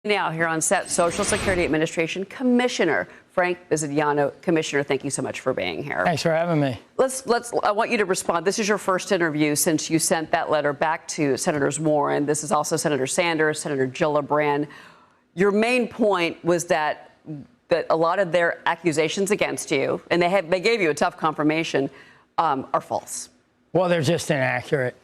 Now here on set, Social Security Administration Commissioner Frank Bisignano. Commissioner, thank you so much for being here. Thanks for having me. I want you to respond. This is your first interview since you sent that letter back to Senators Warren. This is also Senator Sanders, Senator Gillibrand. Your main point was that a lot of their accusations against you, and they gave you a tough confirmation, are false. Well, they're just inaccurate.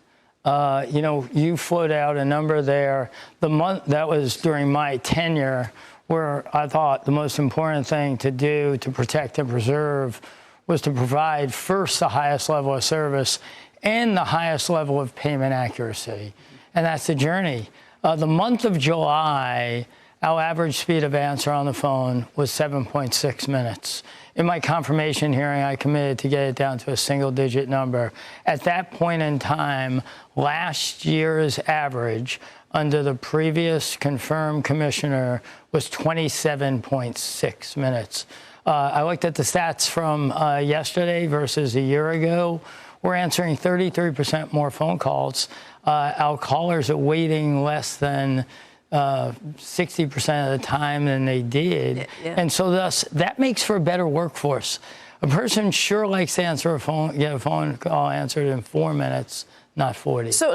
You float out a number there. The month that was during my tenure, where I thought the most important thing to do to protect and preserve was to provide first the highest level of service and the highest level of payment accuracy. And that's the journey. The month of July, our average speed of answer on the phone was 7.6 minutes. In my confirmation hearing, I committed to get it down to a single-digit number. At that point in time, last year's average under the previous confirmed commissioner was 27.6 minutes. I looked at the stats from yesterday versus a year ago. We're answering 33% more phone calls. Our callers are waiting less than 60% of the time than they did. Yeah. And so thus, that makes for a better workforce. A person sure likes to answer get a phone call answered in 4 minutes, not 40. So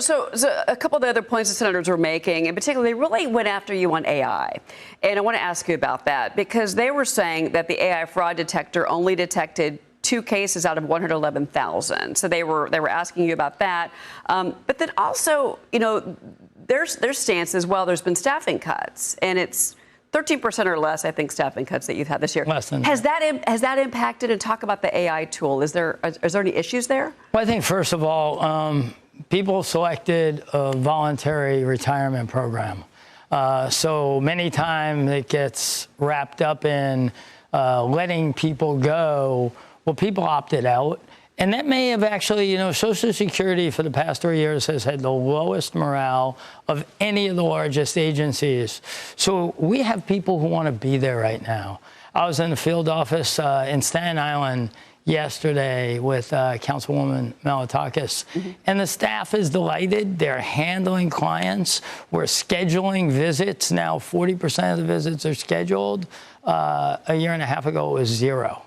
a couple of the other points the senators were making, in particular, they really went after you on AI. And I want to ask you about that, because they were saying that the AI fraud detector only detected 2 cases out of 111,000. So they were asking you about that. But then also, their stance is, well, there's been staffing cuts, and it's 13% or less, I think, staffing cuts that you've had this year. Less than has that impacted? And talk about the AI tool. Is there any issues there? Well, I think first of all, people selected a voluntary retirement program. So many times it gets wrapped up in letting people go. Well, people opted out. And that may have actually, Social Security for the past 3 years has had the lowest morale of any of the largest agencies. So we have people who want to be there right now. I was in the field office in Staten Island yesterday with Councilwoman Malatakis, and the staff is delighted. They're handling clients. We're scheduling visits. Now 40% of the visits are scheduled. A year and a half ago, it was 0.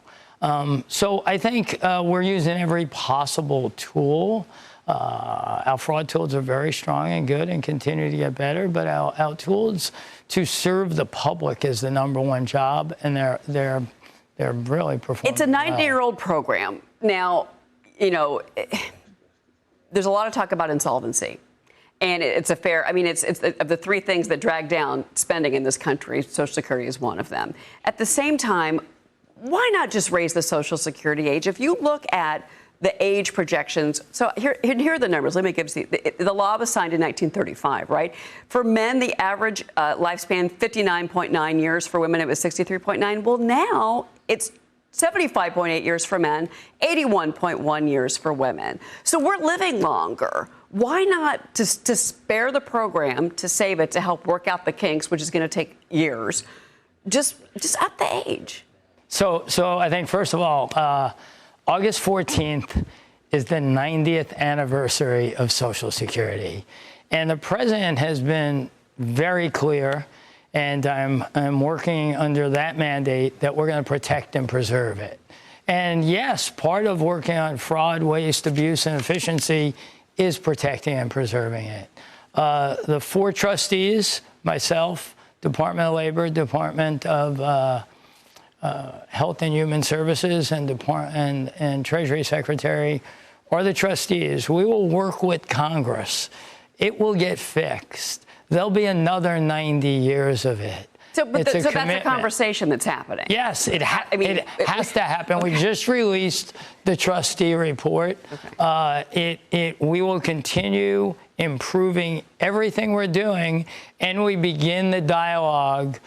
So I think we're using every possible tool. Our fraud tools are very strong and good and continue to get better, but our tools to serve the public is the #1 job, and they're really performing. It's a 90-year-old program. Now, there's a lot of talk about insolvency. And it's of the 3 things that drag down spending in this country, Social Security is one of them. At the same time, why not just raise the Social Security age? If you look at the age projections, so here are the numbers. Let me give you the law was signed in 1935, right? For men, the average lifespan 59.9 years. For women, it was 63.9. Well, now it's 75.8 years for men, 81.1 years for women. So we're living longer. Why not to spare the program, to save it, to help work out the kinks, which is going to take years, just up the age? So I think, first of all, August 14th is the 90th anniversary of Social Security. And the president has been very clear, and I'm working under that mandate, that we're going to protect and preserve it. And yes, part of working on fraud, waste, abuse, and efficiency is protecting and preserving it. The 4 trustees, myself, Department of Labor, Department of Health and Human Services, and Treasury Secretary are the trustees. We will work with Congress. It will get fixed. There'll be another 90 years of it. So that's a conversation that's happening. Yes, it has to happen. We just released the trustee report. Okay. We will continue improving everything we're doing, and we begin the dialogue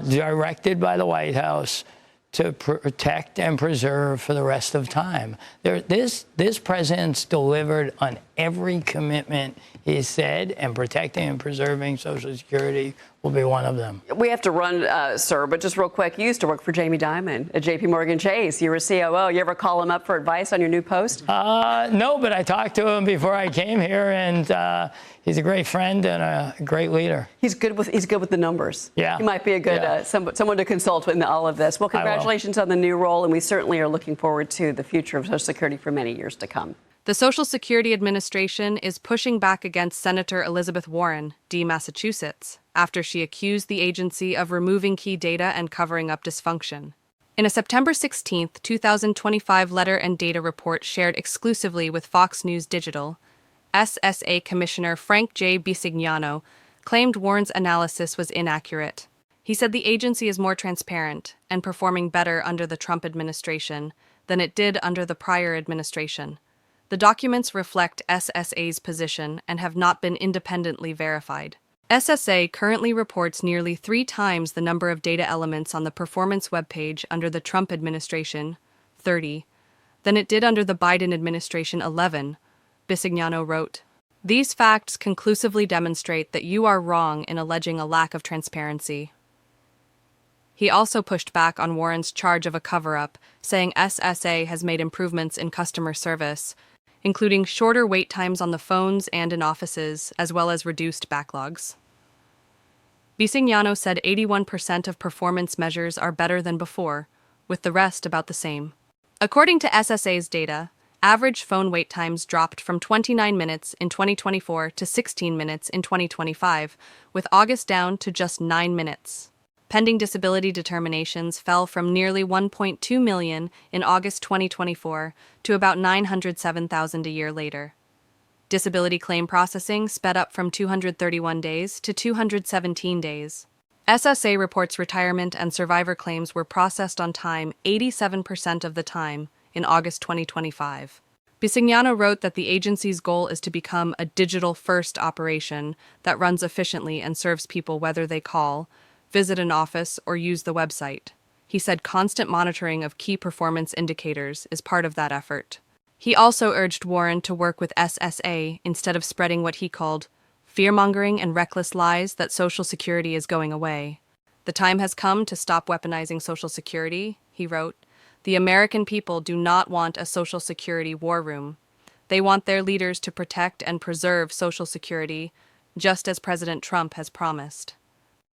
directed by the White House to protect and preserve for the rest of time. This president's delivered on every commitment he said, and protecting and preserving Social Security will be one of them. We have to run, sir, but just real quick, you used to work for Jamie Dimon at JP Morgan Chase. You were COO. You ever call him up for advice on your new post? No, but I talked to him before I came here, and he's a great friend and a great leader. He's good with the numbers. Yeah. He might be a good someone to consult with in all of this. Well, congratulations on the new role, and we certainly are looking forward to the future of Social Security for many years to come. The Social Security Administration is pushing back against Senator Elizabeth Warren, D. Massachusetts, after she accused the agency of removing key data and covering up dysfunction. In a September 16, 2025 letter and data report shared exclusively with Fox News Digital, SSA Commissioner Frank J. Bisignano claimed Warren's analysis was inaccurate. He said the agency is more transparent and performing better under the Trump administration than it did under the prior administration. The documents reflect SSA's position and have not been independently verified. SSA currently reports nearly 3 times the number of data elements on the performance webpage under the Trump administration, 30, than it did under the Biden administration, 11, Bisignano wrote. These facts conclusively demonstrate that you are wrong in alleging a lack of transparency. He also pushed back on Warren's charge of a cover-up, saying SSA has made improvements in customer service, including shorter wait times on the phones and in offices, as well as reduced backlogs. Bisignano said 81% of performance measures are better than before, with the rest about the same. According to SSA's data, average phone wait times dropped from 29 minutes in 2024 to 16 minutes in 2025, with August down to just 9 minutes. Pending disability determinations fell from nearly 1.2 million in August 2024 to about 907,000 a year later. Disability claim processing sped up from 231 days to 217 days. SSA reports retirement and survivor claims were processed on time 87% of the time in August 2025. Bisignano wrote that the agency's goal is to become a digital-first operation that runs efficiently and serves people whether they call, visit an office, or use the website. He said constant monitoring of key performance indicators is part of that effort. He also urged Warren to work with SSA instead of spreading what he called fear-mongering and reckless lies that Social Security is going away. The time has come to stop weaponizing Social Security, he wrote. The American people do not want a Social Security war room. They want their leaders to protect and preserve Social Security, just as President Trump has promised.